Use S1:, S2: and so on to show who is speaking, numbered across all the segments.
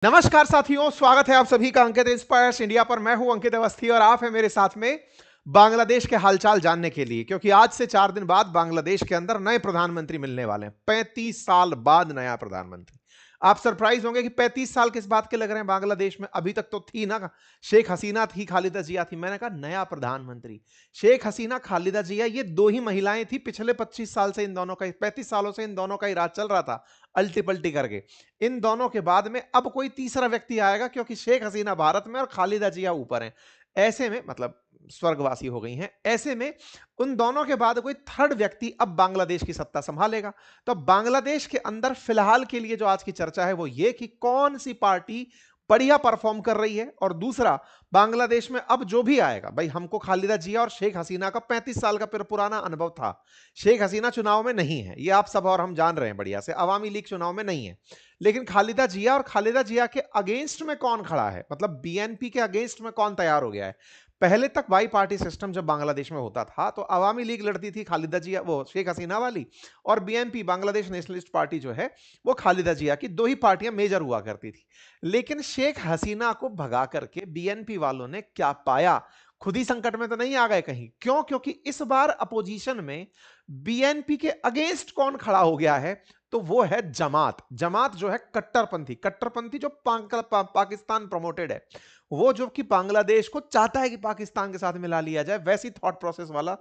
S1: नमस्कार साथियों, स्वागत है आप सभी का अंकित इंस्पायर्स इंडिया पर। मैं हूं अंकित अवस्थी और आप हैं मेरे साथ में बांग्लादेश के हालचाल जानने के लिए, क्योंकि आज से 4 दिन बाद बांग्लादेश के अंदर नए प्रधानमंत्री मिलने वाले हैं। 35 साल बाद नया प्रधानमंत्री। आप सरप्राइज होंगे कि 35 साल किस बात के लग रहे हैं बांग्लादेश में। अभी तक तो थी ना, शेख हसीना थी, खालिदा जिया थी। मैंने कहा नया प्रधानमंत्री शेख हसीना, खालिदा जिया, ये दो ही महिलाएं थी। पिछले 25 साल से इन दोनों का, 35 सालों से इन दोनों का ही राज चल रहा था, अल्टी पल्टी करके। इन दोनों के बाद में अब कोई तीसरा व्यक्ति आएगा, क्योंकि शेख हसीना भारत में और खालिदा जिया ऊपर हैं। ऐसे में मतलब स्वर्गवासी हो गई हैं। ऐसे में उन दोनों के बाद कोई थर्ड व्यक्ति अब बांग्लादेश की सत्ता संभालेगा। तो बांग्लादेश के अंदर फिलहाल के लिए जो आज की चर्चा है वो ये कि कौन सी पार्टी बढ़िया परफॉर्म कर रही है। और दूसरा, बांग्लादेश में अब जो भी आएगा, भाई हमको खालिदा जिया और शेख हसीना का 35 साल का पुराना अनुभव था। शेख हसीना चुनाव में नहीं है, ये आप सब और हम जान रहे हैं बढ़िया से। अवामी लीग चुनाव में नहीं है, लेकिन खालिदा जिया और खालिदा जिया के अगेंस्ट में कौन खड़ा है, मतलब बीएनपी के अगेंस्ट में कौन तैयार हो गया है। पहले तक बाई पार्टी सिस्टम जब बांग्लादेश में होता था तो अवामी लीग लड़ती थी, खालिदा जिया वो शेख हसीना वाली, और बीएनपी बांग्लादेश नेशनलिस्ट पार्टी जो है वो खालिदा जिया की। दो ही पार्टियां मेजर हुआ करती थी। लेकिन शेख हसीना को भगा करके बीएनपी वालों ने क्या पाया, खुद ही संकट में तो नहीं आ गए कहीं? क्यों? क्योंकि इस बार अपोजिशन में बीएनपी के अगेंस्ट कौन खड़ा हो गया है, तो वो है जमात। जमात जो है कट्टरपंथी, कट्टरपंथी जो पाकिस्तान प्रमोटेड है, वो जो कि बांग्लादेश को चाहता है कि पाकिस्तान के साथ मिला लिया जाए, वैसी थॉट प्रोसेस वाला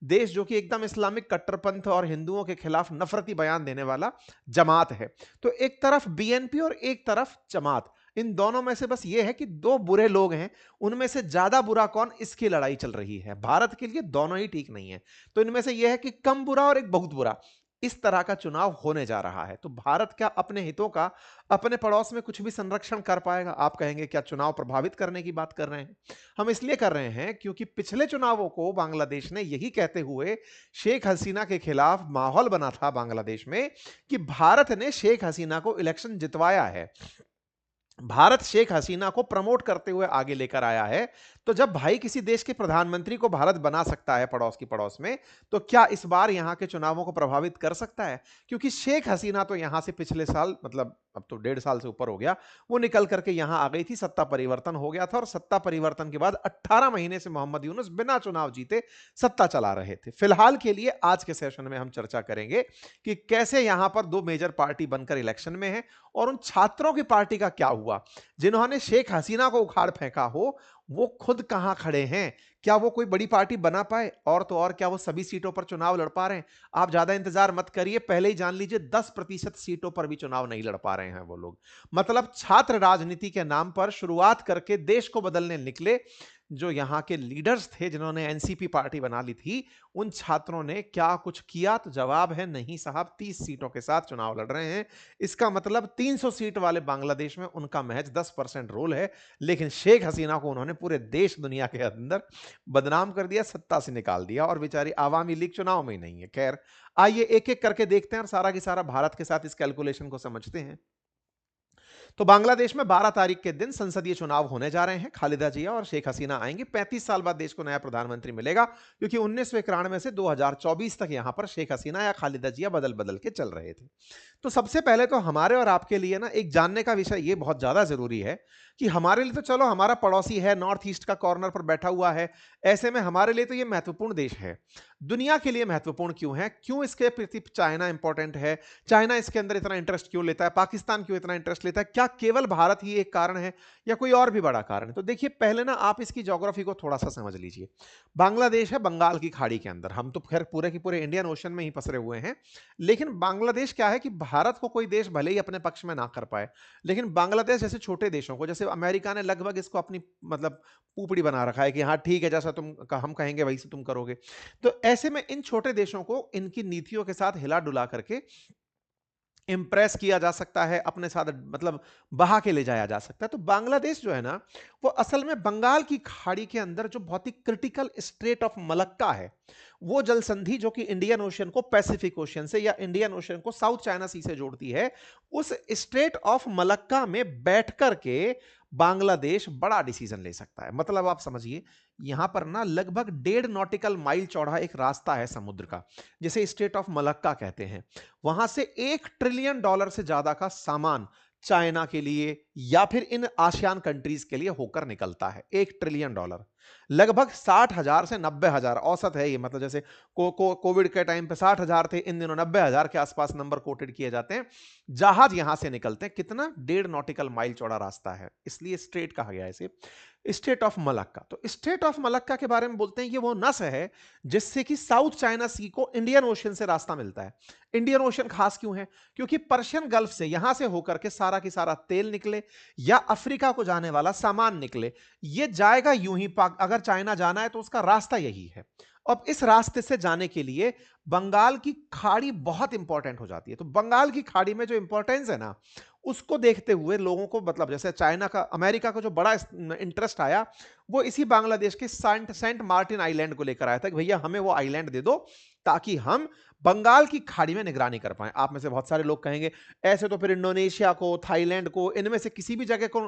S1: देश, जो कि एकदम इस्लामिक कट्टरपंथ और हिंदुओं के खिलाफ नफरती बयान देने वाला जमात है। तो एक तरफ बीएनपी और एक तरफ जमात, इन दोनों में से बस ये है कि दो बुरे लोग हैं। उनमें से ज्यादा बुरा कौन, इसकी लड़ाई चल रही है। भारत के लिए दोनों ही ठीक नहीं है, तो इनमें से यह है कि कम बुरा और एक बहुत बुरा, इस तरह का चुनाव होने जा रहा है। तो भारत क्या अपने हितों का अपने पड़ोस में कुछ भी संरक्षण कर पाएगा? आप कहेंगे क्या चुनाव प्रभावित करने की बात कर रहे हैं? हम इसलिए कर रहे हैं क्योंकि पिछले चुनावों को बांग्लादेश ने यही कहते हुए शेख हसीना के खिलाफ माहौल बना था बांग्लादेश में कि भारत ने शेख हसीना को इलेक्शन जितवाया है, भारत शेख हसीना को प्रमोट करते हुए आगे लेकर आया है। तो जब भाई किसी देश के प्रधानमंत्री को भारत बना सकता है पड़ोस की पड़ोस में, तो क्या इस बार यहां के चुनावों को प्रभावित कर सकता है? क्योंकि शेख हसीना तो यहां से पिछले साल, मतलब अब तो 1.5 साल से ऊपर हो गया, वो निकल करके यहां आ गई थी, सत्ता परिवर्तन हो गया था, और सत्ता परिवर्तन के बाद 18 महीने से मोहम्मद यूनुस बिना चुनाव जीते सत्ता चला रहे थे। फिलहाल के लिए आज के सेशन में हम चर्चा करेंगे कि कैसे यहां पर दो मेजर पार्टी बनकर इलेक्शन में है, और उन छात्रों की पार्टी का क्या हुआ जिन्होंने शेख हसीना को उखाड़ फेंका हो, वो खुद कहां खड़े हैं? क्या वो कोई बड़ी पार्टी बना पाए? और तो और, क्या वो सभी सीटों पर चुनाव लड़ पा रहे हैं? आप ज्यादा इंतजार मत करिए, पहले ही जान लीजिए 10% सीटों पर भी चुनाव नहीं लड़ पा रहे हैं वो लोग। मतलब छात्र राजनीति के नाम पर शुरुआत करके देश को बदलने निकले जो यहां के लीडर्स थे, जिन्होंने एनसीपी पार्टी बना ली थी, उन छात्रों ने क्या कुछ किया? तो जवाब है नहीं साहब, 30 सीटों के साथ चुनाव लड़ रहे हैं। इसका मतलब 300 सीट वाले बांग्लादेश में उनका महज 10% रोल है। लेकिन शेख हसीना को उन्होंने पूरे देश दुनिया के अंदर बदनाम कर दिया, सत्ता से निकाल दिया, और बेचारी आवामी लीग चुनाव में ही नहीं है। खैर, आइए एक एक करके देखते हैं और सारा की सारा भारत के साथ इस कैलकुलेशन को समझते हैं। तो बांग्लादेश में 12 तारीख के दिन संसदीय चुनाव होने जा रहे हैं। खालिदा जिया और शेख हसीना आएंगे। 35 साल बाद देश को नया प्रधानमंत्री मिलेगा, क्योंकि 1991 से 2024 तक यहां पर शेख हसीना या खालिदा जिया बदल बदल के चल रहे थे। तो सबसे पहले तो हमारे और आपके लिए ना एक जानने का विषय ये बहुत ज्यादा जरूरी है कि हमारे लिए तो चलो हमारा पड़ोसी है, नॉर्थ ईस्ट का कॉर्नर पर बैठा हुआ है, ऐसे में हमारे लिए तो ये महत्वपूर्ण देश है। दुनिया के लिए महत्वपूर्ण क्यों है? क्यों इसके प्रति चाइना इंपॉर्टेंट है? चाइना इसके अंदर इतना इंटरेस्ट क्यों लेता है? पाकिस्तान क्यों इतना इंटरेस्ट लेता है? क्या केवल भारत ही एक कारण है या कोई और भी बड़ा कारण है? तो देखिए, पहले ना आप इसकी ज्योग्राफी को थोड़ा सा समझ लीजिए। बांग्लादेश है बंगाल की खाड़ी के अंदर, हम तो खैर पूरे की पूरे इंडियन ओशन में ही पसरे हुए हैं। लेकिन बांग्लादेश क्या है कि भारत को कोई देश भले ही अपने पक्ष में ना कर पाए, लेकिन बांग्लादेश जैसे छोटे देशों को, जैसे अमेरिका ने लगभग इसको अपनी मतलब पुपड़ी बना रखा है कि हाँ ठीक है, जैसा तुम हम कहेंगे वही से तुम करोगे। तो ऐसे में इन छोटे देशों को इनकी नीतियों के साथ हिला डुला करके इंप्रेस किया जा सकता है, अपने साथ मतलब बहा के ले जाया जा सकता है। तो बांग्लादेश जो है ना, वो असल में बंगाल की खाड़ी के अंदर जो बहुत ही क्रिटिकल स्ट्रेट ऑफ मलक्का है, वो जल संधि जो कि इंडियन ओशन को पैसिफिक ओशन से या इंडियन ओशन को साउथ चाइना सी से जोड़ती है, उस स्ट्रेट ऑफ मलक्का में बैठ करके बांग्लादेश बड़ा डिसीजन ले सकता है। मतलब आप समझिए, यहां पर ना लगभग 1.5 नॉटिकल माइल चौड़ा एक रास्ता है समुद्र का, जिसे स्ट्रेट ऑफ मलक्का कहते हैं। वहां से $1 ट्रिलियन से ज्यादा का सामान चाइना के लिए या फिर इन आसियान कंट्रीज के लिए होकर निकलता है। $1 ट्रिलियन लगभग 60,000 से 90,000 औसत है ये, मतलब जैसे कोविड के टाइम पे 60,000 थे, इन दिनों 90,000 के आसपास नंबर कोटेड किए जाते हैं। जहाज यहां से निकलते हैं, कितना 1.5 नॉटिकल माइल चौड़ा रास्ता है, इसलिए स्ट्रेट कहा गया है इसे, स्टेट ऑफ मलक्का। तो स्टेट ऑफ मलक्का के बारे में बोलते हैं कि वो नस है जिससे कि साउथ चाइना सी को इंडियन ओशन से रास्ता मिलता है। इंडियन ओशन खास क्यों है? क्योंकि पर्शियन गल्फ से यहां से होकर के सारा की सारा तेल निकले या अफ्रीका को जाने वाला सामान निकले, ये जाएगा यूं ही पाक, अगर चाइना जाना है तो उसका रास्ता यही है। अब इस रास्ते से जाने के लिए बंगाल की खाड़ी बहुत इंपॉर्टेंट हो जाती है। तो बंगाल की खाड़ी में जो इंपॉर्टेंस है ना, उसको देखते हुए लोगों को, मतलब जैसे चाइना का, अमेरिका का जो बड़ा इंटरेस्ट आया वो इसी बांग्लादेश के सेंट मार्टिन आइलैंड को लेकर आया था कि भैया हमें वो आइलैंड दे दो ताकि हम बंगाल की खाड़ी में निगरानी कर पाए। आप में से बहुत सारे लोग कहेंगे ऐसे तो फिर इंडोनेशिया को, थाईलैंड को, इनमें से किसी भी जगह को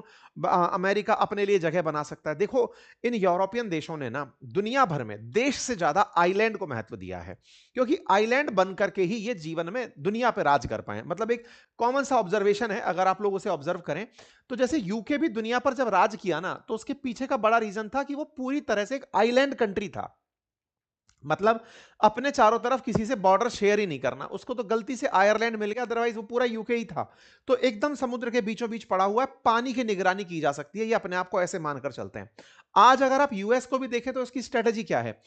S1: अमेरिका अपने लिए जगह बना सकता है। देखो, इन यूरोपियन देशों ने ना दुनिया भर में देश से ज्यादा आइलैंड को महत्व दिया है, क्योंकि आइलैंड बन करके ही ये जीवन में दुनिया पे राज कर पाए। मतलब एक कॉमन सा ऑब्जर्वेशन है, अगर आप लोग उसे ऑब्जर्व करें तो जैसे यूके भी दुनिया पर जब राज किया ना, तो उसके पीछे का बड़ा रीजन था कि वो पूरी तरह से एक आइलैंड कंट्री था। मतलब अपने चारों तरफ किसी से बॉर्डर शेयर ही नहीं करना। उसको तो गलती से आयरलैंड मिल गया, अदरवाइज वो पूरा यूके ही था। तो एकदम समुद्र के बीचों बीच पड़ा हुआ है, पानी की निगरानी की जा सकती है, ये अपने आप को ऐसे मानकर चलते हैं। आज अगर आप यूएस को भी देखें तो उसकी स्ट्रेटेजी क्या है?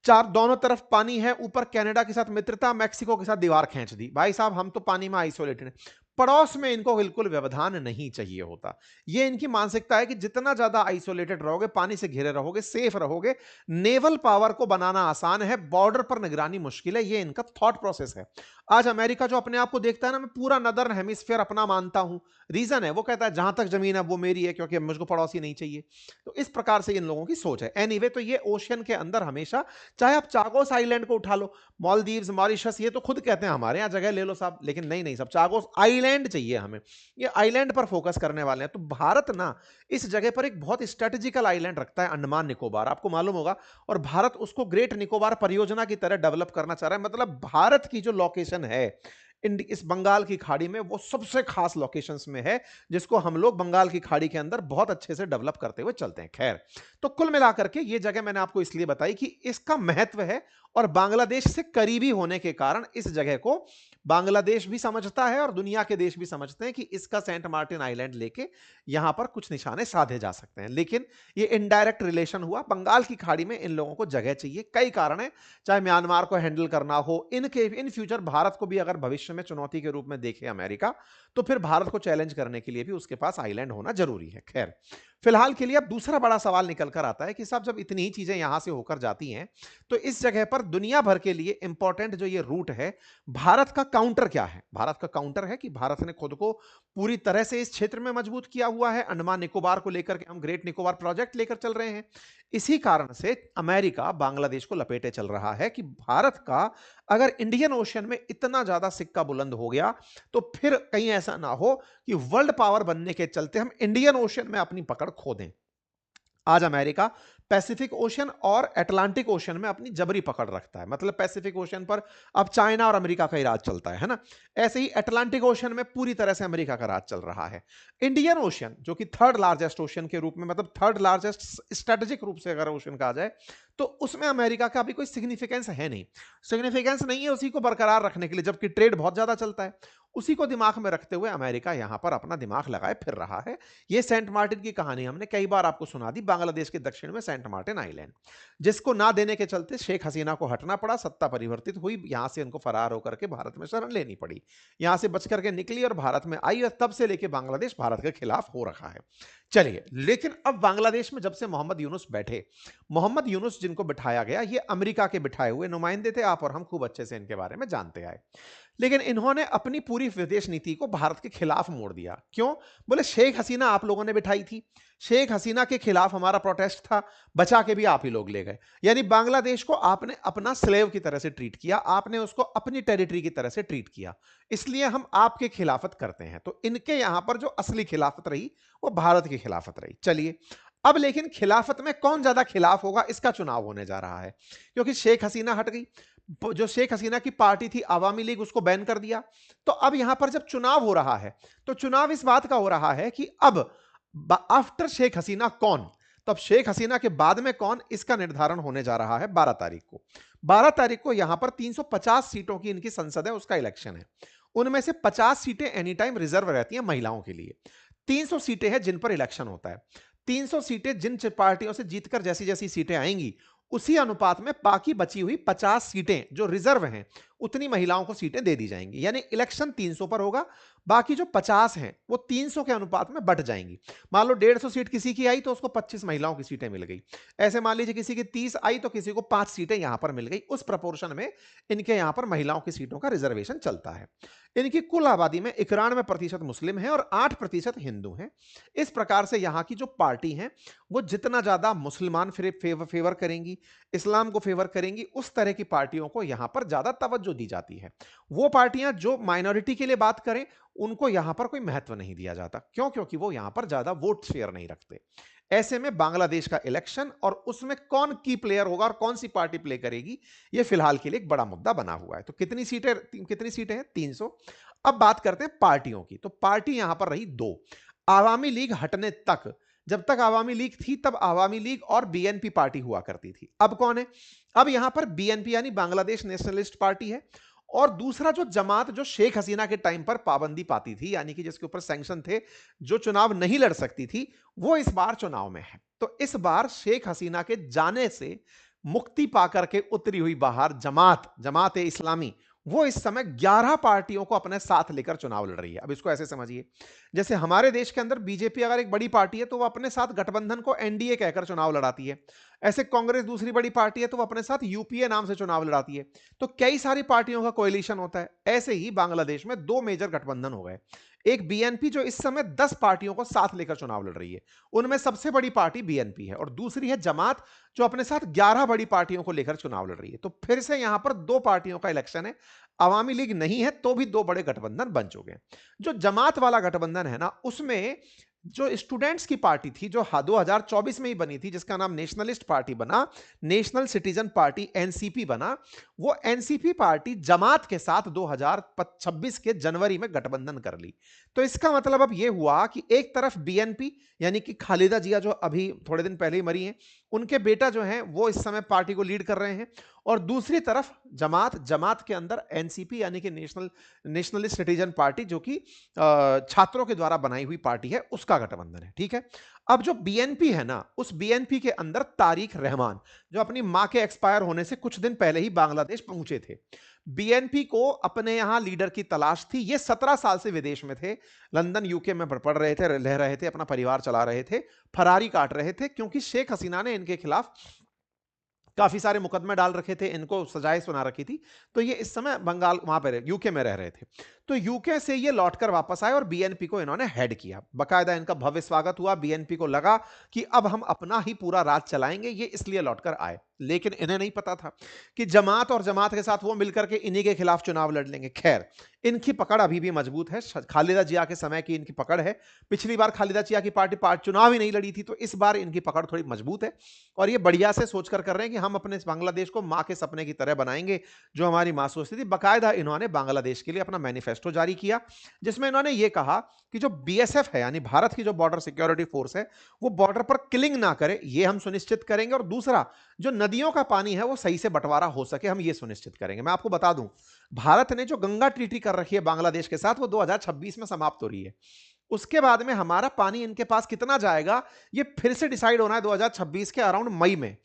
S1: चार दोनों तरफ पानी है, ऊपर कनाडा के साथ मित्रता, मैक्सिको के साथ दीवार खींच दी। भाई साहब, हम तो पानी में आइसोलेटेड हैं। पड़ोस में इनको बिल्कुल व्यवधान नहीं चाहिए होता। ये इनकी मानसिकता है कि जितना ज्यादा आइसोलेटेड रहोगे, पानी से घिरे रहोगे, सेफ रहोगे, नेवल पावर को बनाना आसान है, बॉर्डर पर निगरानी मुश्किल है। ये इनका थॉट प्रोसेस है। आज अमेरिका जो अपने आप को देखता है ना, मैं पूरा नदर्न हेमिस्फीयर अपना मानता हूं, रीजन है वो कहता है जहां तक जमीन है वो मेरी है, क्योंकि मुझको पड़ोसी नहीं चाहिए। तो इस प्रकार से इन लोगों की सोच है। एनीवे, तो ये ओशियन के अंदर हमेशा, चाहे आप चागोस आइलैंड को उठा लो, मालदीव्स, मॉरिशस, ये तो खुद कहते हैं हमारे यहां जगह ले लो साहब, लेकिन नहीं नहीं, सब चागोस आइलैंड चाहिए हमें। ये आइलैंड पर फोकस करने वाले हैं। तो भारत ना इस जगह पर एक बहुत स्ट्रेटेजिकल आइलैंड रखता है, अंडमान निकोबार, आपको मालूम होगा। और भारत उसको ग्रेट निकोबार परियोजना की तरह डेवलप करना चाह रहा है। मतलब भारत की जो लोकेशन है इस बंगाल की खाड़ी में, वो सबसे खास लोकेशंस में है, जिसको हम लोग बंगाल की खाड़ी के अंदर बहुत अच्छे से डेवलप करते हुए चलते हैं। खैर, तो कुल मिलाकर के ये जगह मैंने आपको इसलिए बताई कि इसका महत्व है, और बांग्लादेश से करीबी होने के कारण इस जगह को बांग्लादेश भी समझता है और दुनिया के देश भी समझते हैं कि इसका सेंट मार्टिन आइलैंड लेके यहां पर कुछ निशाने साधे जा सकते हैं। लेकिन ये इनडायरेक्ट रिलेशन हुआ। बंगाल की खाड़ी में इन लोगों को जगह चाहिए, कई कारण है, चाहे म्यांमार को हैंडल करना हो, इन फ्यूचर भारत को भी अगर भविष्य में चुनौती के रूप में देखे अमेरिका, तो फिर भारत को चैलेंज करने के लिए भी उसके पास आइलैंड होना जरूरी है। खैर, फिलहाल के लिए अब दूसरा बड़ा सवाल निकल कर आता है कि साहब, जब इतनी ही चीजें यहां से होकर जाती हैं, तो इस जगह पर दुनिया भर के लिए इंपॉर्टेंट जो ये रूट है, भारत का काउंटर क्या है? भारत का काउंटर है कि भारत ने खुद को पूरी तरह से इस क्षेत्र में मजबूत किया हुआ है। अंडमान निकोबार को लेकर के हम ग्रेट निकोबार प्रोजेक्ट लेकर चल रहे हैं। इसी कारण से अमेरिका बांग्लादेश को लपेटे चल रहा है कि भारत का अगर इंडियन ओशन में इतना ज्यादा सिक्का बुलंद हो गया, तो फिर कहीं ऐसा ना हो कि वर्ल्ड पावर बनने के चलते हम इंडियन ओशन में अपनी पकड़ खो दें। आज अमेरिका पैसिफिक ओशन और अटलांटिक ओशन में अपनी जबरी पकड़ रखता है। मतलब पैसिफिक ओशन पर अब चाइना और अमेरिका का ही राज चलता है ना। ऐसे ही अटलांटिक ओशन में पूरी तरह से अमेरिका का राज चल रहा है। इंडियन ओशन, जो कि थर्ड लार्जेस्ट ओशन के रूप में, मतलब थर्ड लार्जेस्ट स्ट्रेटेजिक रूप से अगर ओशन कहा जाए, तो उसमें अमेरिका का भी कोई सिग्निफिकेंस है नहीं। सिग्निफिकेंस नहीं है उसी को बरकरार रखने के लिए, जबकि ट्रेड बहुत ज्यादा चलता है। उसी को दिमाग में रखते हुए अमेरिका यहां पर अपना दिमाग लगाए फिर रहा है। यह सेंट मार्टिन की कहानी हमने कई बार आपको सुना दी। बांग्लादेश के दक्षिण में सेंट मार्टिन आइलैंड, जिसको ना देने के चलते शेख हसीना को हटना पड़ा, सत्ता परिवर्तित हुई, यहां से उनको फरार होकर के भारत में शरण लेनी पड़ी। यहां से बच करके निकली और भारत में आई, और तब से लेके बांग्लादेश भारत के खिलाफ हो रखा है। चलिए, लेकिन अब बांग्लादेश में जब से मोहम्मद यूनुस बैठे, मोहम्मद यूनुस जिनको बिठाया गया, ये अमेरिका के बिठाए हुए नुमाइंदे थे। आप और हम खूब अच्छे से इनके बारे में जानते आए। लेकिन इन्होंने अपनी पूरी विदेश नीति को भारत के खिलाफ मोड़ दिया। क्यों? बोले शेख हसीना आप लोगों ने बिठाई थी, शेख हसीना के खिलाफ हमारा प्रोटेस्ट था, बचा के भी आप ही लोग ले गए। यानी बांग्लादेश को आपने अपना स्लेव की तरह से ट्रीट किया, आपने उसको अपनी टेरिटरी की तरह से ट्रीट किया, इसलिए हम आपके खिलाफत करते हैं। तो इनके यहां पर जो असली खिलाफत रही, वो भारत की खिलाफत रही। चलिए, अब लेकिन खिलाफत में कौन ज्यादा खिलाफ होगा, इसका चुनाव होने जा रहा है, क्योंकि शेख हसीना हट गई। जो शेख हसीना की पार्टी थी आवामी लीग, उसको बैन कर दिया। तो अब यहां पर जब चुनाव हो रहा है, तो चुनाव इस बात का हो रहा है कि अब आफ्टर शेख हसीना कौन, तो अब शेख हसीना के बाद में कौन, इसका निर्धारण होने जा रहा है 12 तारीख को। 12 तारीख को यहां पर 350 सीटों की इनकी संसद है, उसका इलेक्शन है। उनमें से 50 सीटें एनी टाइम रिजर्व रहती हैं महिलाओं के लिए। 300 सीटें हैं जिन पर इलेक्शन होता है। 300 सीटें जिन पार्टियों से जीतकर जैसी जैसी सीटें आएंगी, उसी अनुपात में बाकी बची हुई 50 सीटें जो रिजर्व हैं, उतनी महिलाओं को सीटें दे दी जाएंगी। यानी इलेक्शन 300 पर होगा, बाकी जो 50 हैं वो 300 के अनुपात में बट जाएंगी। मान लो 150 सीट किसी की आई तो उसको 25 महिलाओं की सीटें मिल गई। ऐसे मान लीजिए किसी की 30 आई तो किसी को 5 सीटें यहां पर मिल गई। उस प्रपोर्शन में इनके यहां पर महिलाओं की सीटों का रिजर्वेशन चलता है। इनकी कुल आबादी में 91% मुस्लिम है और 8% हिंदू हैं। इस प्रकार से यहां की जो पार्टी है वो जितना ज्यादा मुसलमान फेवर करेंगी, इस्लाम को फेवर करेंगी, उस तरह की पार्टियों को यहां पर ज्यादा तवज्जो दी जाती है। वो पार्टियां जो माइनॉरिटी के लिए बात करें, उनको यहां पर कोई महत्व नहीं दिया जाता। क्यों? क्योंकि वो यहां पर ज्यादा वोट शेयर नहीं रखते। ऐसे में बांग्लादेश का इलेक्शन और उसमें कौन की प्लेयर होगा और कौन सी पार्टी प्ले करेगी, ये फिलहाल के लिए एक बड़ा मुद्दा बना हुआ है। तो कितनी सीटें हैं? 300। अब बात करते हैं पार्टियों की। तो पार्टी यहां पर रही दो। आवामी लीग हटने तक, जब तक आवामी लीग थी तब आवामी लीग और बीएनपी पार्टी हुआ करती थी। अब कौन है? अब यहां पर बीएनपी यानी बांग्लादेश नेशनलिस्ट पार्टी है। और दूसरा जो जमात, जो शेख हसीना के टाइम पर पाबंदी पाती थी, यानी कि जिसके ऊपर सैंक्शन थे, जो चुनाव नहीं लड़ सकती थी, वो इस बार चुनाव में है। तो इस बार शेख हसीना के जाने से मुक्ति पाकर के उतरी हुई बाहर जमात इस्लामी, वो इस समय 11 पार्टियों को अपने साथ लेकर चुनाव लड़ रही है। अब इसको ऐसे समझिए, जैसे हमारे देश के अंदर बीजेपी अगर एक बड़ी पार्टी है तो वो अपने साथ गठबंधन को एनडीए कहकर चुनाव लड़ाती है। ऐसे कांग्रेस दूसरी बड़ी पार्टी है तो वो अपने साथ यूपीए नाम से चुनाव लड़ाती है। तो कई सारी पार्टियों का कोएलिशन होता है। ऐसे ही बांग्लादेश में दो मेजर गठबंधन हो गए। एक बीएनपी जो इस समय 10 पार्टियों को साथ लेकर चुनाव लड़ रही है, उनमें सबसे बड़ी पार्टी बीएनपी है, और दूसरी है जमात जो अपने साथ 11 बड़ी पार्टियों को लेकर चुनाव लड़ रही है। तो फिर से यहां पर दो पार्टियों का इलेक्शन है। अवामी लीग नहीं है तो भी दो बड़े गठबंधन बन चुके हैं। जो जमात वाला गठबंधन है ना, उसमें जो स्टूडेंट्स की पार्टी थी, जो 2024 में ही बनी थी, जिसका नाम नेशनलिस्ट पार्टी बना, नेशनल सिटीजन पार्टी एनसीपी बना, वो एनसीपी पार्टी जमात के साथ 2026 के जनवरी में गठबंधन कर ली। तो इसका मतलब अब यह हुआ कि एक तरफ बीएनपी यानी कि खालिदा जिया जो अभी थोड़े दिन पहले ही मरी हैं, उनके बेटा जो हैं वो इस समय पार्टी को लीड कर रहे हैं, और दूसरी तरफ जमात के अंदर एनसीपी यानी कि नेशनलिस्ट सिटीजन पार्टी, जो कि छात्रों के द्वारा बनाई हुई पार्टी है, उसका गठबंधन है। ठीक है। अब जो बीएनपी है ना, उस बीएनपी के अंदर तारिक रहमान, जो अपनी मां के एक्सपायर होने से कुछ दिन पहले ही बांग्लादेश पहुंचे थे। बीएनपी को अपने यहां लीडर की तलाश थी। ये 17 साल से विदेश में थे, लंदन यूके में पढ़ रहे थे, रह रहे थे, अपना परिवार चला रहे थे, फरारी काट रहे थे, क्योंकि शेख हसीना ने इनके खिलाफ काफी सारे मुकदमे डाल रखे थे, इनको सजाएं सुना रखी थी। तो ये इस समय बंगाल वहां पर यूके में रह रहे थे। तो यूके से ये लौटकर वापस आए और बीएनपी को इन्होंने हेड किया। बकायदा इनका भव्य स्वागत हुआ। बीएनपी को लगा कि अब हम अपना ही पूरा राज चलाएंगे, ये इसलिए लौटकर आए। लेकिन इन्हें नहीं पता था कि जमात और जमात के साथ वो मिलकर के इन्हीं के खिलाफ चुनाव लड़ लेंगे। खैर, इनकी पकड़ अभी भी मजबूत है। खालिदा जिया के समय की इनकी पकड़ है। पिछली बार खालिदा जिया की पार्टी चुनाव ही नहीं लड़ी थी, तो इस बार इनकी पकड़ थोड़ी मजबूत है और ये बढ़िया से सोचकर कर रहे हैं कि हम अपने बांग्लादेश को मां के सपने की तरह बनाएंगे, जो हमारी मां सोचती थी। बकायदा इन्होंने बांग्लादेश के लिए अपना मैनिफेस्टो जारी किया, जिसमें इन्होंने ये कहा कि जो बीएसएफ है, यानी भारत की जो बॉर्डर सिक्योरिटी फोर्स है, वो बॉर्डर पर किलिंग ना करे, ये हम सुनिश्चित करेंगे। और दूसरा, जो नदियों का पानी है वो सही से बंटवारा हो सके, हम ये सुनिश्चित करेंगे। मैं आपको बता दूं, भारत ने जो गंगा ट्रीटी कर रखी है बांग्लादेश के साथ, वो 2026 में समाप्त हो रही है। उसके बाद में हमारा पानी इनके पास कितना जाएगा, ये फिर से डिसाइड होना है 2026 के अराउंड मई में।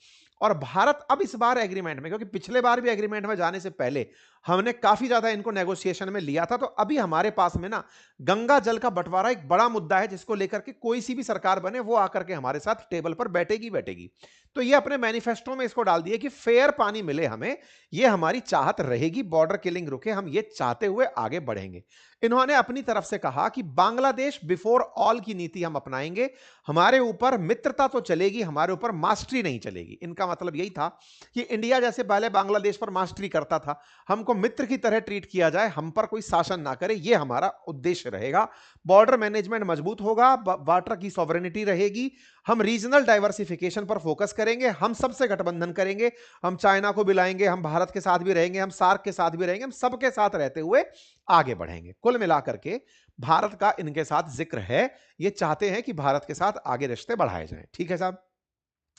S1: और भारत अब इस बार एग्रीमेंट में, क्योंकि पिछले बार भी एग्रीमेंट में जाने से पहले हमने काफी ज्यादा इनको नेगोशिएशन में लिया था, तो अभी हमारे पास में ना गंगा जल का बंटवारा एक बड़ा मुद्दा है, जिसको लेकर के कोई सी भी सरकार बने वो आकर के हमारे साथ टेबल पर बैठेगी। तो ये अपने मैनिफेस्टो में इसको डाल दिए कि फेयर पानी मिले हमें, ये हमारी चाहत रहेगी, बॉर्डर किलिंग रुके, हम ये चाहते हुए आगे बढ़ेंगे। इन्होंने अपनी तरफ से कहा कि बांग्लादेश बिफोर ऑल की नीति हम अपनाएंगे, हमारे ऊपर मित्रता तो चलेगी, हमारे ऊपर मास्टरी नहीं चलेगी। इनका मतलब यही था कि इंडिया जैसे पहले बांग्लादेश पर मास्टरी करता था, हमको हमको मित्र की तरह ट्रीट किया जाए, हम पर कोई शासन ना करे, ये हमारा उद्देश्य रहेगा। बॉर्डर मैनेजमेंट मजबूत होगा, वाटर की सॉवरेनिटी रहेगी, हम रीजनल डाइवर्सिफिकेशन पर फोकस करेंगे, हम सबसे गठबंधन करेंगे, हम चाइना को बुलाएंगे, हम भारत के साथ भी रहेंगे, हम सार्क के साथ भी रहेंगे, हम सबके साथ रहते हुए आगे बढ़ेंगे। कुल मिलाकर के भारत का इनके साथ जिक्र है, ये चाहते हैं कि भारत के साथ आगे रिश्ते बढ़ाए जाएं। ठीक है साहब।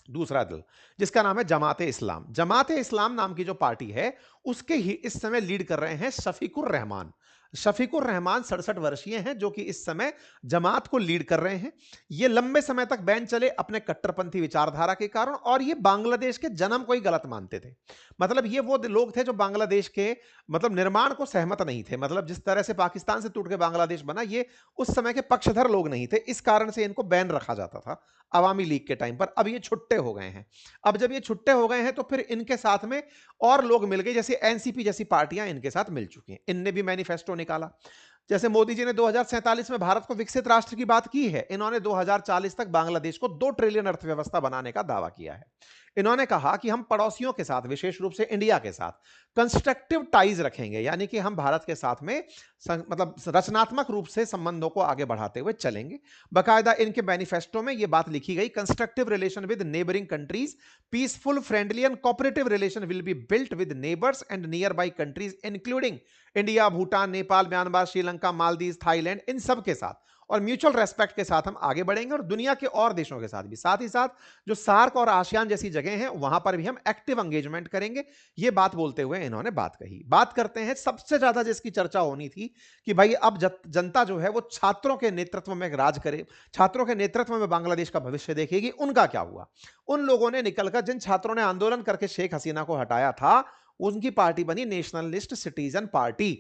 S1: दूसरा दल जिसका नाम है जमाते इस्लाम। जमाते इस्लाम नाम की जो पार्टी है उसके ही इस समय लीड कर रहे हैं शफीकुर रहमान। शफीकुर रहमान 67 वर्षीय हैं जो कि इस समय जमात को लीड कर रहे हैं। ये लंबे समय तक बैन चले अपने कट्टरपंथी विचारधारा के कारण, और ये बांग्लादेश के जन्म को ही गलत मानते थे। मतलब ये वो लोग थे जो बांग्लादेश के मतलब निर्माण को सहमत नहीं थे। मतलब जिस तरह से पाकिस्तान से टूट के बांग्लादेश बना, ये उस समय के पक्षधर लोग नहीं थे, इस कारण से इनको बैन रखा जाता था अवामी लीग के टाइम पर। अब ये छुट्टे हो गए हैं। अब जब ये छुट्टे हो गए हैं तो फिर इनके साथ में और लोग मिल गए, जैसे एनसीपी जैसी पार्टियां इनके साथ मिल चुकी हैं। इनने भी मैनिफेस्टो निकाला। जैसे मोदी जी ने 2047 में भारत को विकसित राष्ट्र की बात की है, इन्होंने 2040 तक बांग्लादेश को 2 ट्रिलियन अर्थव्यवस्था बनाने का दावा किया है। इन्होंने कहा कि हम पड़ोसियों के साथ, विशेष रूप से इंडिया के साथ कंस्ट्रक्टिव टाइज रखेंगे, यानी कि हम भारत के साथ में मतलब रचनात्मक रूप से संबंधों को आगे बढ़ाते हुए चलेंगे। बाकायदा इनके मैनिफेस्टो में यह बात लिखी गई, constructive relation with neighbouring countries, peaceful, friendly and cooperative relation will be built with neighbours and nearby countries including India, Bhutan, Nepal, Myanmar, Sri Lanka, Maldives, Thailand, इन सब के साथ और म्यूचुअल रेस्पेक्ट के साथ हम आगे बढ़ेंगे, और दुनिया के और देशों के साथ भी। साथ ही साथ जो सार्क और आसियान जैसी जगह हैं वहां पर भी हम एक्टिव एंगेजमेंट करेंगे। ये बात बोलते हुए इन्होंने बात कही। बात करते हैं सबसे ज्यादा जिसकी चर्चा होनी थी कि भाई अब जनता जो है वो छात्रों के नेतृत्व में राज करे, छात्रों के नेतृत्व में बांग्लादेश का भविष्य देखेगी। उनका क्या हुआ? उन लोगों ने निकलकर, जिन छात्रों ने आंदोलन करके शेख हसीना को हटाया था, उनकी पार्टी बनी नेशनलिस्ट सिटीजन पार्टी।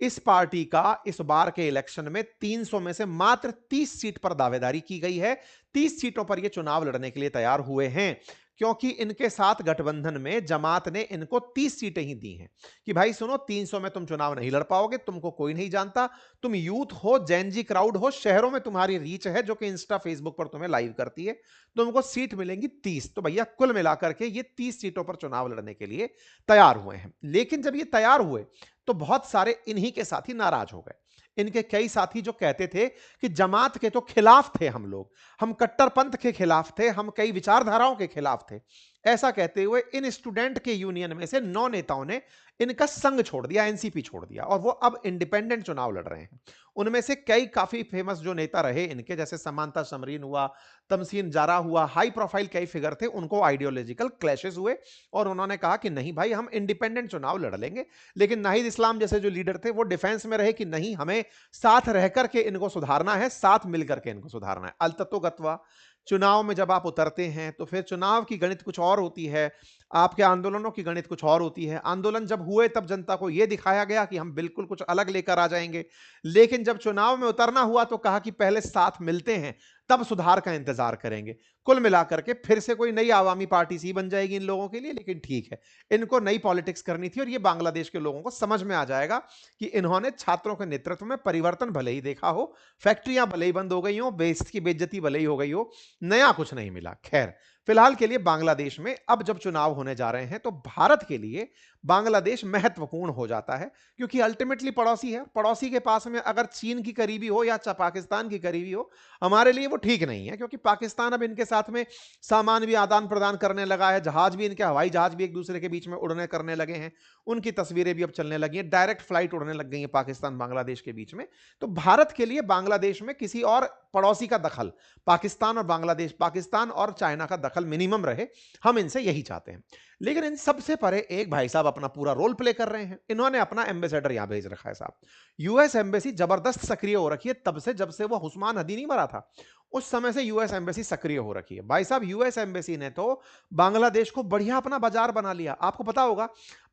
S1: इस पार्टी का इस बार के इलेक्शन में 300 में से मात्र 30 सीट पर दावेदारी की गई है। 30 सीटों पर ये चुनाव लड़ने के लिए तैयार हुए हैं, क्योंकि इनके साथ गठबंधन में जमात ने इनको 30 सीटें ही दी हैं कि भाई सुनो, 300 में तुम चुनाव नहीं लड़ पाओगे, तुमको कोई नहीं जानता, तुम यूथ हो, जैनजी क्राउड हो, शहरों में तुम्हारी रीच है जो कि इंस्टा फेसबुक पर तुम्हें लाइव करती है, तुमको सीट मिलेंगी 30। तो भैया कुल मिलाकर के ये 30 सीटों पर चुनाव लड़ने के लिए तैयार हुए हैं। लेकिन जब ये तैयार हुए तो बहुत सारे इन्हीं के साथी नाराज हो गए। इनके कई साथी जो कहते थे कि जमात के तो खिलाफ थे हम लोग, हम कट्टरपंथ के खिलाफ थे, हम कई विचारधाराओं के खिलाफ थे, ऐसा कहते हुए इन स्टूडेंट के यूनियन में से 9 नेताओं ने इनका संग छोड़ दिया, एनसीपी छोड़ दिया, और वो अब इंडिपेंडेंट चुनाव लड़ रहे हैं। उनमें से कई काफी फेमस जो नेता रहे इनके, जैसे समांता समरीन हुआ, तमसीन जारा हुआ, हाई प्रोफाइल कई फिगर थे, उनको आइडियोलॉजिकल क्लैशेस हुए और उन्होंने कहा कि नहीं भाई, हम इंडिपेंडेंट चुनाव लड़ लेंगे। लेकिन नाहिद इस्लाम जैसे जो लीडर थे वो डिफेंस में रहे कि नहीं, हमें साथ रह करके इनको सुधारना है, साथ मिलकर के इनको सुधारना है। अलतत्वगत्वा चुनाव में जब आप उतरते हैं तो फिर चुनाव की गणित कुछ और होती है, आपके आंदोलनों की गणित कुछ और होती है। आंदोलन जब हुए तब जनता को यह दिखाया गया कि हम बिल्कुल कुछ अलग लेकर आ जाएंगे, लेकिन जब चुनाव में उतरना हुआ तो कहा कि पहले साथ मिलते हैं, तब सुधार का इंतजार करेंगे। कुल मिलाकर के फिर से कोई नई आवामी पार्टी सी बन जाएगी इन लोगों के लिए, लेकिन ठीक है, इनको नई पॉलिटिक्स करनी थी और ये बांग्लादेश के लोगों को समझ में आ जाएगा कि इन्होंने छात्रों के नेतृत्व में परिवर्तन भले ही देखा हो, फैक्ट्रियां भले ही बंद हो गई हो, बेइज्जती भले ही हो गई हो, नया कुछ नहीं मिला। खैर, फिलहाल के लिए बांग्लादेश में अब जब चुनाव होने जा रहे हैं तो भारत के लिए बांग्लादेश महत्वपूर्ण हो जाता है, क्योंकि अल्टीमेटली पड़ोसी है। पड़ोसी के पास में अगर चीन की करीबी हो या पाकिस्तान की करीबी हो, हमारे लिए वो ठीक नहीं है, क्योंकि पाकिस्तान अब इनके साथ में सामान भी आदान प्रदान करने लगा है, जहाज भी, इनके हवाई जहाज भी एक दूसरे के बीच में उड़ने करने लगे हैं, उनकी तस्वीरें भी अब चलने लगी हैं, डायरेक्ट फ्लाइट उड़ने लग गई है पाकिस्तान बांग्लादेश के बीच में। तो भारत के लिए बांग्लादेश में किसी और पड़ोसी का दखल, पाकिस्तान और बांग्लादेश, पाकिस्तान और चाइना का दखल मिनिमम रहे, हम इनसे यही चाहते हैं। लेकिन इन सबसे परे एक भाई साहब अपना पूरा रोल प्ले कर रहे हैं। इन्होंने अपना एम्बेसडर यहां भेज रखा है साहब। यूएस एम्बेसी जबरदस्त सक्रिय हो रखी है तब से, जब से वो उस्मान हदी नहीं मरा था, उस समय से यूएस एम्बेसी सक्रिय हो रखी है भाई साहब। यूएस एम्बेसी ने तो बांग्लादेश को बढ़िया अपना बाजार बना लिया। आपको पता होगा,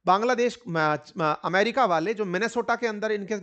S1: बांग्लादेश अमेरिका वाले जो मिनेसोटा के अंदर इनके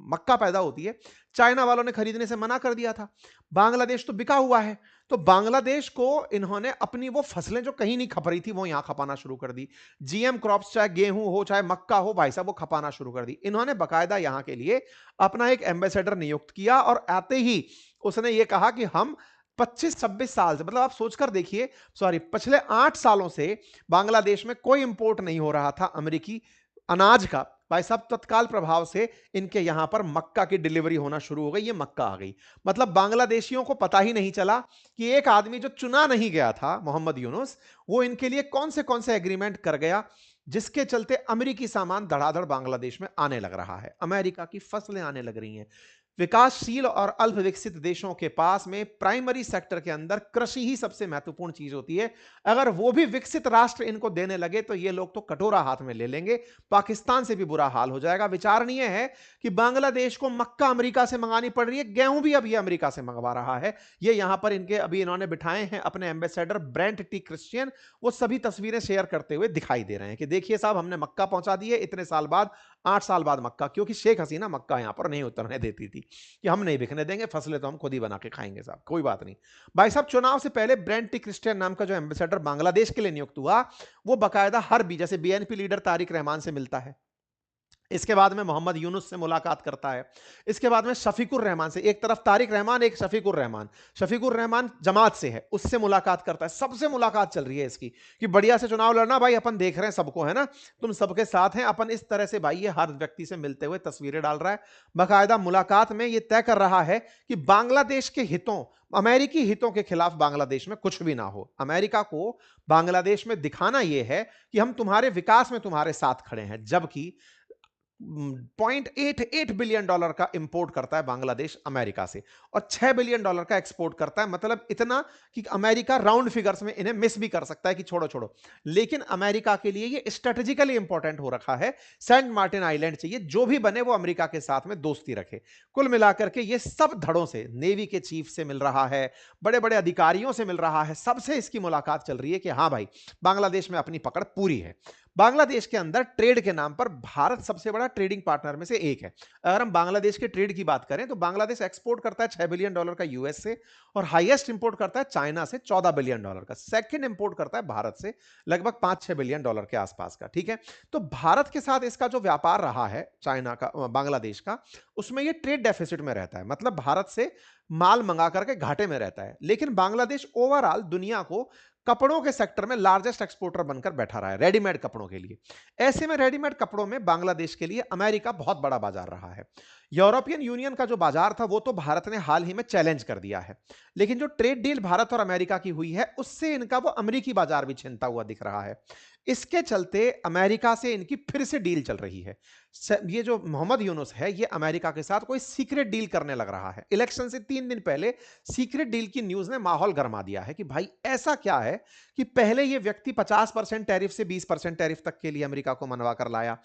S1: मक्का पैदा होती है, चाइना वालों ने खरीदने से मना कर दिया था। बांग्लादेश तो बिका हुआ है, तो बांग्लादेश को इन्होंने अपनी वो फसलें जो कहीं नहीं खप रही थी वो यहां खपाना शुरू कर दी। जीएम क्रॉप्स, चाहे गेहूं हो चाहे मक्का हो, भाई साहब वो खपाना शुरू कर दी। इन्होंने बकायदा यहां के लिए अपना एक एम्बेसडर नियुक्त किया और आते ही उसने ये कहा कि हम 25-26 साल से, मतलब आप सोचकर देखिए, पिछले 8 सालों से बांग्लादेश में कोई इंपोर्ट नहीं हो रहा था अमेरिकी अनाज का भाई साहब तत्काल प्रभाव से इनके यहां पर मक्का की डिलीवरी होना शुरू हो गई, ये मक्का आ गई। मतलब बांग्लादेशियों को पता ही नहीं चला कि एक आदमी जो चुना नहीं गया था, मोहम्मद यूनुस, वो इनके लिए कौन से एग्रीमेंट कर गया, जिसके चलते अमेरिकी सामान धड़ाधड़ बांग्लादेश में आने लग रहा है, अमेरिका की फसलें आने लग रही हैं। विकासशील और अल्प विकसित देशों के पास में प्राइमरी सेक्टर के अंदर कृषि ही सबसे महत्वपूर्ण चीज होती है। अगर वो भी विकसित राष्ट्र इनको देने लगे तो ये लोग तो कटोरा हाथ में ले लेंगे, पाकिस्तान से भी बुरा हाल हो जाएगा। विचारणीय है कि बांग्लादेश को मक्का अमेरिका से मंगानी पड़ रही है, गेहूं भी अब ये अमेरिका से मंगवा रहा है। ये यहां पर इनके अभी इन्होंने बिठाए हैं अपने एम्बेसडर ब्रेंट टी क्रिश्चियन, वो सभी तस्वीरें शेयर करते हुए दिखाई दे रहे हैं कि देखिए साहब हमने मक्का पहुंचा दी है इतने साल बाद, 8 साल बाद मक्का, क्योंकि शेख हसीना मक्का यहां पर नहीं उतरने देती थी कि हम नहीं बिकने देंगे, फसलें तो हम खुद ही बना के खाएंगे साहब, कोई बात नहीं। भाई साहब चुनाव से पहले ब्रेंट टी क्रिस्टियन नाम का जो एम्बेसडर बांग्लादेश के लिए नियुक्त हुआ, वो बकायदा हर भी जैसे बीएनपी लीडर तारिक रहमान से मिलता है, इसके बाद में मोहम्मद यूनुस से मुलाकात करता है, इसके बाद में शफीकुर रहमान से, एक तरफ तारिक रहमान एक शफीकुर रहमान, शफीकुर रहमान जमात से है, उससे मुलाकात करता है। सबसे मुलाकात चल रही है इसकी कि बढ़िया से चुनाव लड़ना भाई, अपन देख रहे हैं सबको, है ना, तुम सबके साथ हैं अपन, इस तरह से भाई ये हर व्यक्ति से मिलते हुए तस्वीरें डाल रहा है। बाकायदा मुलाकात में ये तय कर रहा है कि बांग्लादेश के हितों, अमेरिकी हितों के खिलाफ बांग्लादेश में कुछ भी ना हो। अमेरिका को बांग्लादेश में दिखाना यह है कि हम तुम्हारे विकास में तुम्हारे साथ खड़े हैं, जबकि $0.88 बिलियन का इंपोर्ट करता है बांग्लादेश अमेरिका से और $6 बिलियन का एक्सपोर्ट करता है। मतलब इतना कि अमेरिका राउंड फिगर्स में इन्हें मिस भी कर सकता है कि छोड़ो छोड़ो, लेकिन अमेरिका के लिए ये स्ट्रेटेजिकली इंपॉर्टेंट हो रखा है। सेंट मार्टिन आइलैंड चाहिए, जो भी बने वो अमेरिका के साथ में दोस्ती रखे। कुल मिलाकर के ये सब धड़ों से नेवी के चीफ से मिल रहा है, बड़े बड़े अधिकारियों से मिल रहा है, सबसे इसकी मुलाकात चल रही है कि हाँ भाई बांग्लादेश में अपनी पकड़ पूरी है। बांग्लादेश के अंदर ट्रेड के नाम पर भारत सबसे बड़ा ट्रेडिंग पार्टनर में से एक है। अगर हम बांग्लादेश के ट्रेड की बात करें तो बांग्लादेश एक्सपोर्ट करता है $6 बिलियन का यूएस से, और हाईएस्ट इंपोर्ट करता है चाइना से $14 बिलियन का, सेकंड इंपोर्ट करता है भारत से लगभग $5-6 बिलियन के आसपास का। ठीक है, तो भारत के साथ इसका जो व्यापार रहा है चाइना का, बांग्लादेश का, उसमें ये ट्रेड डेफिसिट में रहता है, मतलब भारत से माल मंगा करके घाटे में रहता है। लेकिन बांग्लादेश ओवरऑल दुनिया को कपड़ों के सेक्टर में लार्जेस्ट एक्सपोर्टर बनकर बैठा रहा है, रेडीमेड कपड़ों के लिए। ऐसे में रेडीमेड कपड़ों में बांग्लादेश के लिए अमेरिका बहुत बड़ा बाजार रहा है। यूरोपियन यूनियन का जो बाजार था वो तो भारत ने हाल ही में चैलेंज कर दिया है, लेकिन जो ट्रेड डील भारत और अमेरिका की हुई है उससे इनका वो अमेरिकी बाजार भी छिनता हुआ दिख रहा है। इसके चलते अमेरिका से इनकी फिर से डील चल रही है। ये जो मोहम्मद यूनुस है ये अमेरिका के साथ कोई सीक्रेट डील करने लग रहा है। इलेक्शन से 3 दिन पहले सीक्रेट डील की न्यूज ने माहौल गरमा दिया है कि भाई ऐसा क्या है कि पहले ये व्यक्ति 50% टैरिफ से 20% टैरिफ तक के लिए अमेरिका को मनवा कर लाया,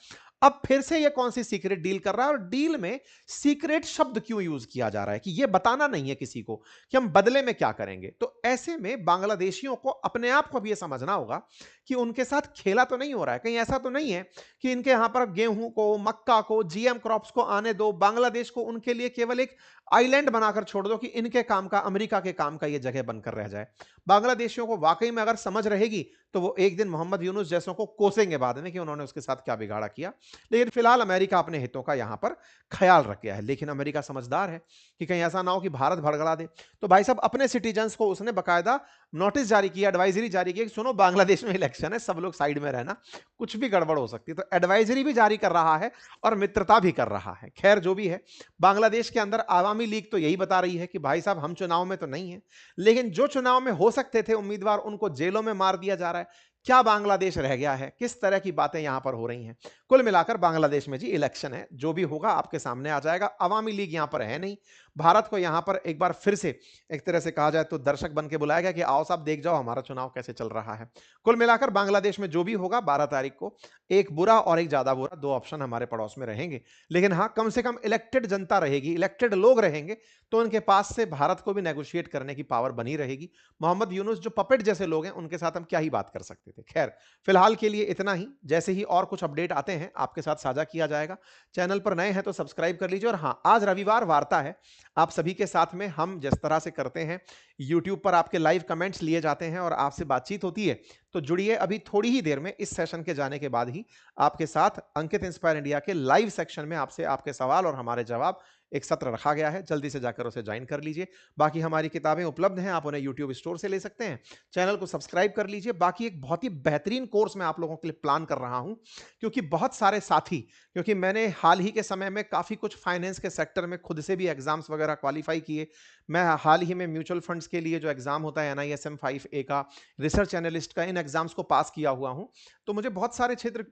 S1: अब फिर से ये कौन सी सीक्रेट डील कर रहा है, और डील में सीक्रेट शब्द क्यों यूज किया जा रहा है कि ये बताना नहीं है किसी को कि हम बदले में क्या करेंगे। तो ऐसे में बांग्लादेशियों को अपने आप को अब ये समझना होगा कि उनके साथ खेला तो नहीं हो रहा है, कहीं ऐसा तो नहीं है कि इनके यहां पर गेहूं को, मक्का को, जीएम क्रॉप्स को आने दो, बांग्लादेश को उनके लिए केवल एक आइलैंड बनाकर छोड़ दो कि इनके काम का, अमेरिका के काम का ये जगह बनकर रह जाए। बांग्लादेशियों को वाकई में अगर समझ रहेगी तो वो एक दिन मोहम्मद यूनुस जैसों को कोसेंगे बाद में कि उन्होंने उसके साथ क्या बिगाड़ा किया। लेकिन फिलहाल अमेरिका अपने हितों का यहां पर ख्याल रख गया है, लेकिन अमेरिका समझदार है कि कहीं ऐसा ना हो कि भारत भड़बड़ा दे। तो भाई साहब अपने सिटीजन्स को उसने बकायदा नोटिस जारी किया, एडवाइजरी जारी की कि सुनो बांग्लादेश में इलेक्शन है, सब लोग साइड में रहना, कुछ भी गड़बड़ हो सकती है। तो एडवाइजरी भी जारी कर रहा है और मित्रता भी कर रहा है। खैर जो भी है, बांग्लादेश के अंदर आवामी लीग तो यही बता रही है कि भाई साहब हम चुनाव में तो नहीं है, लेकिन जो चुनाव में हो सकते थे उम्मीदवार उनको जेलों में मार दिया जा रहा है। क्या बांग्लादेश रह गया है, किस तरह की बातें यहां पर हो रही हैं। कुल मिलाकर बांग्लादेश में जी इलेक्शन है, जो भी होगा आपके सामने आ जाएगा। अवामी लीग यहां पर है नहीं, भारत को यहां पर एक बार फिर से एक तरह से कहा जाए तो दर्शक बन के बुलाया गया कि आओ साहब देख जाओ हमारा चुनाव कैसे चल रहा है। कुल मिलाकर बांग्लादेश में जो भी होगा 12 तारीख को, एक बुरा और एक ज्यादा बुरा, दो ऑप्शन हमारे पड़ोस में रहेंगे। लेकिन हाँ, कम से कम इलेक्टेड जनता रहेगी, इलेक्टेड लोग रहेंगे, तो उनके पास से भारत को भी नेगोशिएट करने की पावर बनी रहेगी। मोहम्मद यूनुस जो पपेट जैसे लोग हैं उनके साथ हम क्या ही बात कर सकते थे। खैर फिलहाल के लिए इतना ही, जैसे ही और कुछ अपडेट आते हैं आपके साथ साझा किया जाएगा। चैनल पर नए हैं तो सब्सक्राइब कर लीजिए। और हाँ, आज रविवार वार्ता है आप सभी के साथ में, हम जिस तरह से करते हैं यूट्यूब पर आपके लाइव कमेंट्स लिए जाते हैं और आपसे बातचीत होती है, तो जुड़िए। अभी थोड़ी ही देर में इस सेशन के जाने के बाद ही आपके साथ अंकित इंस्पायर इंडिया के लाइव सेक्शन में आपसे आपके सवाल और हमारे जवाब एक सत्र रखा गया है, जल्दी से जाकर उसे ज्वाइन कर लीजिए। बाकी हमारी किताबें उपलब्ध हैं, आप उन्हें यूट्यूब स्टोर से ले सकते हैं। चैनल को सब्सक्राइब कर लीजिए। बाकी एक बहुत ही बेहतरीन कोर्स मैं आप लोगों के लिए प्लान कर रहा हूं, क्योंकि बहुत सारे साथी, क्योंकि मैंने हाल ही के समय में काफ़ी कुछ फाइनेंस के सेक्टर में खुद से भी एग्जाम्स वगैरह क्वालिफाई किए। मैं हाल ही में म्यूचुअल फंड्स के लिए जो एग्जाम होता है NISM 5A का, रिसर्च एनालिस्ट का, इन एग्जाम्स को पास किया हुआ हूं। तो मुझे बहुत सारे क्षेत्र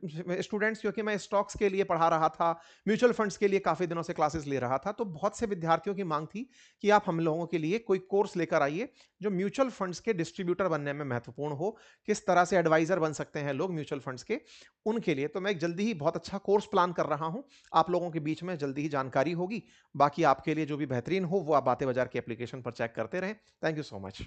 S1: स्टूडेंट्स, क्योंकि मैं स्टॉक्स के लिए पढ़ा रहा था, म्यूचुअल फंड्स के लिए काफ़ी दिनों से क्लासेस ले रहा था, तो बहुत से विद्यार्थियों की मांग थी कि आप हम लोगों के लिए कोई कोर्स लेकर आइए जो म्यूचुअल फंड्स के डिस्ट्रीब्यूटर बनने में महत्वपूर्ण हो, किस तरह से एडवाइजर बन सकते हैं लोग म्यूचुअल फंड्स के, उनके लिए। तो मैं एक जल्दी ही बहुत अच्छा कोर्स प्लान कर रहा हूं, आप लोगों के बीच में जल्दी ही जानकारी होगी। बाकी आपके लिए जो भी बेहतरीन हो वो आप बातें बाजार की एप्लीकेशन पर चेक करते रहें। Thank you so much.